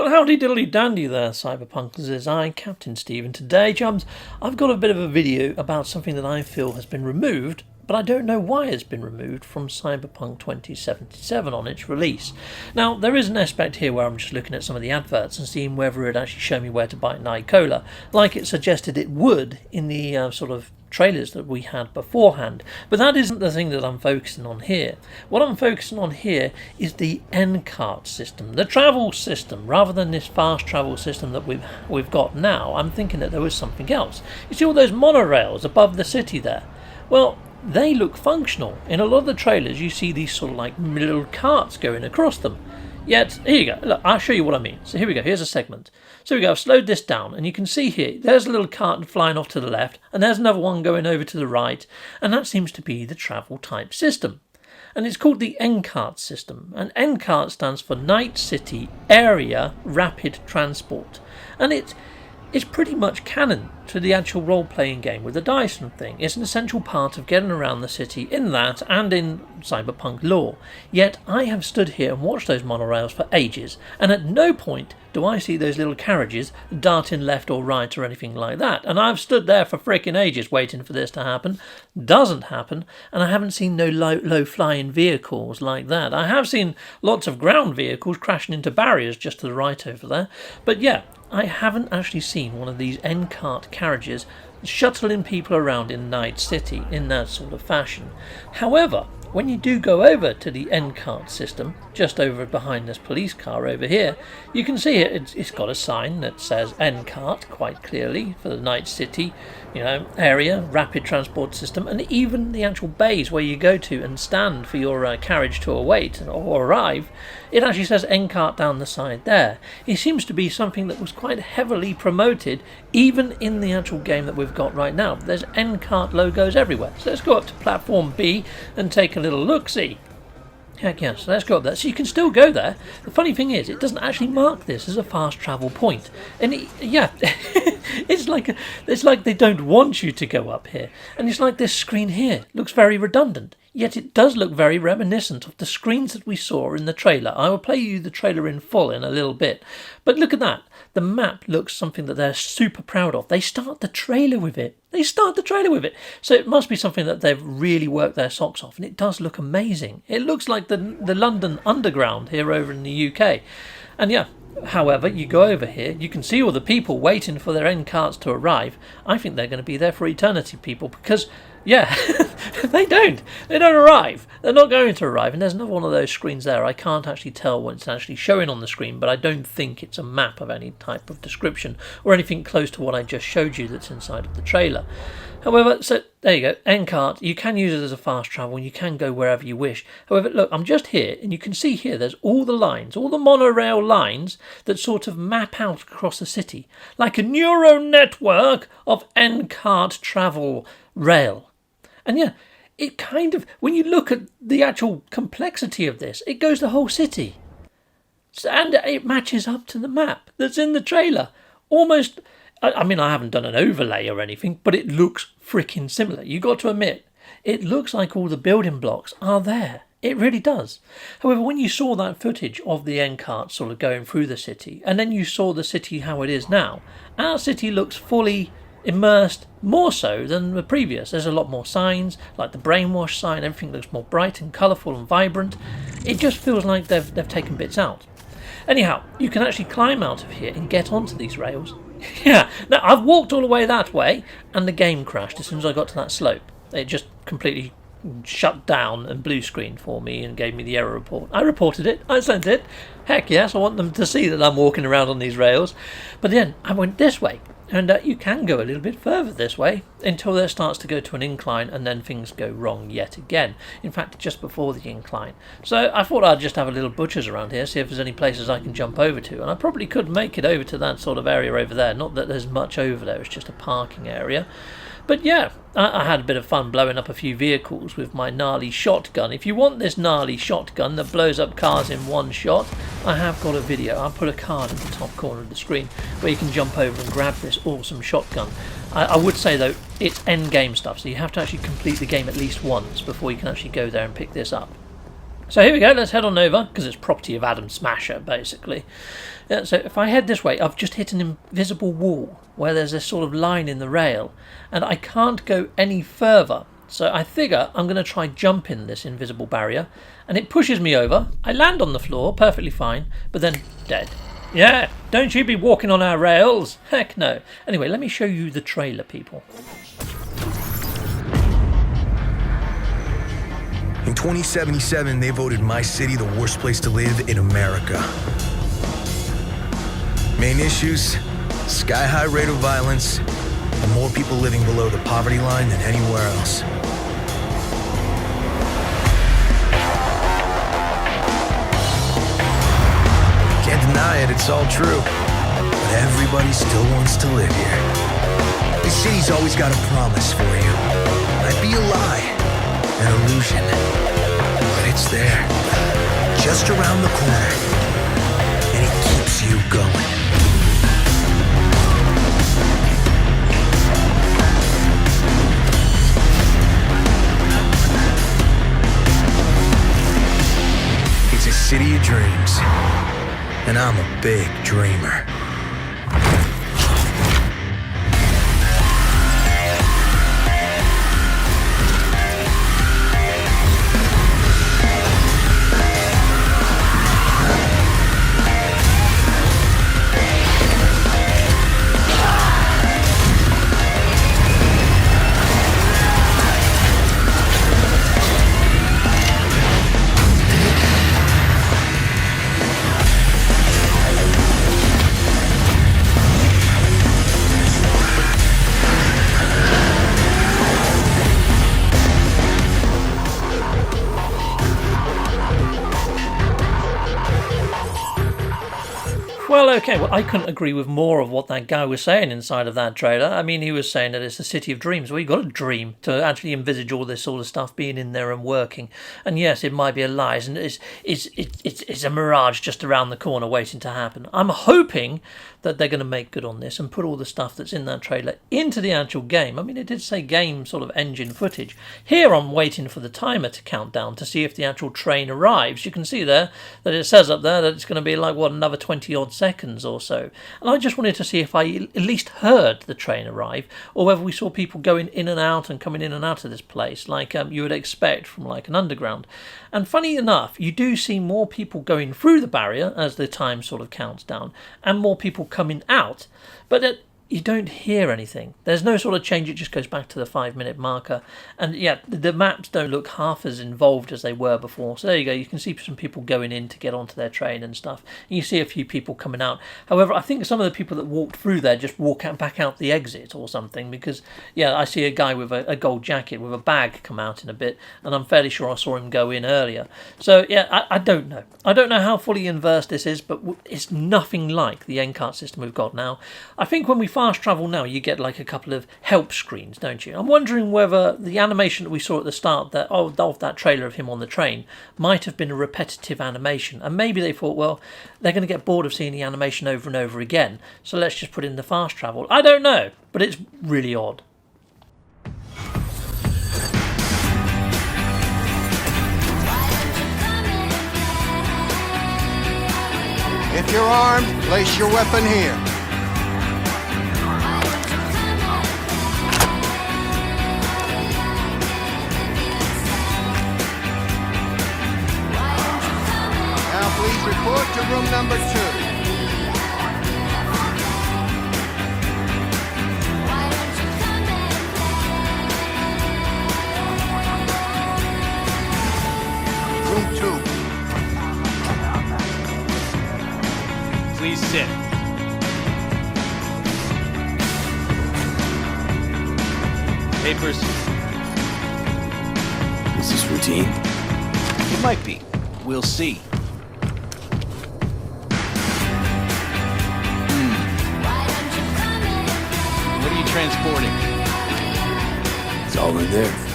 Well, howdy diddly dandy there, Cyberpunkers, is I, Captain Steve, and today, chums, I've got a bit of a video about something that I feel has been removed, but I don't know why it's been removed from Cyberpunk 2077 on its release. Now, there is an aspect here where I'm just looking at some of the adverts and seeing whether it actually showed me where to buy Night Cola, like it suggested it would in the sort of trailers that we had beforehand. But that isn't the thing that I'm focusing on here. What I'm focusing on here is the NCART system, the travel system, rather than this fast travel system that we've got now. I'm thinking that there was something else. You see all those monorails above the city there? Well, they look functional. In a lot of the trailers you see these sort of like little carts going across them. Yet, here you go, look, I'll show you what I mean. So here we go, here's a segment. So here we go, I've slowed this down, and you can see here, there's a little cart flying off to the left, and there's another one going over to the right, and that seems to be the travel type system. And it's called the NCART system, and NCART stands for Night City Area Rapid Transport. And it's pretty much canon to the actual role-playing game with the dice and thing. It's an essential part of getting around the city in that and in Cyberpunk lore. Yet I have stood here and watched those monorails for ages, and at no point do I see those little carriages darting left or right or anything like that. And I've stood there for frickin' ages waiting for this to happen. Doesn't happen, and I haven't seen no low-flying vehicles like that. I have seen lots of ground vehicles crashing into barriers just to the right over there. But yeah, I haven't actually seen one of these NCART carriages shuttling people around in Night City in that sort of fashion. However, when you do go over to the NCART system, just over behind this police car over here, you can see it's got a sign that says NCART quite clearly for the Night City, area, rapid transport system, and even the actual bays where you go to and stand for your carriage to await or arrive, it actually says NCART down the side there. It seems to be something that was quite heavily promoted even in the actual game that we've got right now. There's NCART logos everywhere. So let's go up to platform B and take a little look-see. Heck yes, let's go up there. So you can still go there. The funny thing is, it doesn't actually mark this as a fast travel point. And it's like they don't want you to go up here. And it's like this screen here looks very redundant. Yet it does look very reminiscent of the screens that we saw in the trailer. I will play you the trailer in full in a little bit. But look at that. The map looks something that they're super proud of. They start the trailer with it. So it must be something that they've really worked their socks off. And it does look amazing. It looks like the London Underground here over in the UK. And yeah, however, you go over here, you can see all the people waiting for their NCARTs to arrive. I think they're going to be there for eternity, people, because yeah, they don't arrive. They're not going to arrive. And there's another one of those screens there. I can't actually tell what it's actually showing on the screen, but I don't think it's a map of any type of description or anything close to what I just showed you that's inside of the trailer. However, so there you go, NCART, you can use it as a fast travel and you can go wherever you wish. However, look, I'm just here and you can see here there's all the lines, all the monorail lines that sort of map out across the city, like a neural network of NCART travel rail. And yeah, it kind of, when you look at the actual complexity of this, it goes the whole city. And it matches up to the map that's in the trailer. Almost, I mean, I haven't done an overlay or anything, but it looks freaking similar. You got to admit, it looks like all the building blocks are there. It really does. However, when you saw that footage of the NCART sort of going through the city, and then you saw the city how it is now, our city looks fully immersed, more so than the previous. There's a lot more signs, like the brainwash sign. Everything looks more bright and colourful and vibrant. It just feels like they've taken bits out. Anyhow, you can actually climb out of here and get onto these rails. Yeah, now I've walked all the way that way and the game crashed as soon as I got to that slope. It just completely shut down and blue screened for me and gave me the error report. I reported it, I sent it. Heck yes, I want them to see that I'm walking around on these rails. But then I went this way. And you can go a little bit further this way until there starts to go to an incline and then things go wrong yet again. In fact, just before the incline. So I thought I'd just have a little butcher's around here, see if there's any places I can jump over to. And I probably could make it over to that sort of area over there. Not that there's much over there, it's just a parking area. But yeah, I had a bit of fun blowing up a few vehicles with my gnarly shotgun. If you want this gnarly shotgun that blows up cars in one shot, I have got a video. I'll put a card in the top corner of the screen where you can jump over and grab this awesome shotgun. I would say though, it's end game stuff, so you have to actually complete the game at least once before you can actually go there and pick this up. So here we go, let's head on over, because it's property of Adam Smasher, basically. Yeah, so if I head this way, I've just hit an invisible wall, where there's this sort of line in the rail, and I can't go any further. So I figure I'm going to try jumping this invisible barrier, and it pushes me over. I land on the floor, perfectly fine, but then dead. Yeah, don't you be walking on our rails. Heck no. Anyway, let me show you the trailer, people. In 2077, they voted my city the worst place to live in America. Main issues, sky-high rate of violence, and more people living below the poverty line than anywhere else. Can't deny it, it's all true. But everybody still wants to live here. This city's always got a promise for you. Might be a lie, an illusion, but it's there, just around the corner, and it keeps you going. It's a city of dreams, and I'm a big dreamer. Well, okay, well, I couldn't agree with more of what that guy was saying inside of that trailer. I mean, he was saying that it's a city of dreams. Well, you've got to dream to actually envisage all this sort of stuff being in there and working. And yes, it might be a lie, and it's a mirage just around the corner waiting to happen. I'm hoping that they're going to make good on this and put all the stuff that's in that trailer into the actual game. I mean, it did say game sort of engine footage. Here I'm waiting for the timer to count down to see if the actual train arrives. You can see there that it says up there that it's going to be like, what, another 20 odd seconds or so. And I just wanted to see if I at least heard the train arrive, or whether we saw people going in and out and coming in and out of this place like you would expect from like an underground. And funny enough, you do see more people going through the barrier as the time sort of counts down, and more people coming out, but you don't hear anything. There's no sort of change, it just goes back to the 5-minute marker. And yeah, the maps don't look half as involved as they were before. So there you go, you can see some people going in to get onto their train and stuff. And you see a few people coming out. However, I think some of the people that walked through there just walk back out the exit or something, because yeah, I see a guy with a gold jacket with a bag come out in a bit, and I'm fairly sure I saw him go in earlier. So yeah, I don't know. I don't know how fully inversed this is, but it's nothing like the NCART system we've got now. I think when we fast travel now, you get like a couple of help screens, don't you? I'm wondering whether the animation that we saw at the start of that trailer of him on the train might have been a repetitive animation, and maybe they thought, well, they're going to get bored of seeing the animation over and over again, so let's just put in the fast travel. I don't know, but it's really odd. If you're armed, place your weapon here. Now please report to room number 2. Room 2. Please sit. Papers. Is this routine? It might be. We'll see. What are you transporting? It's all in there.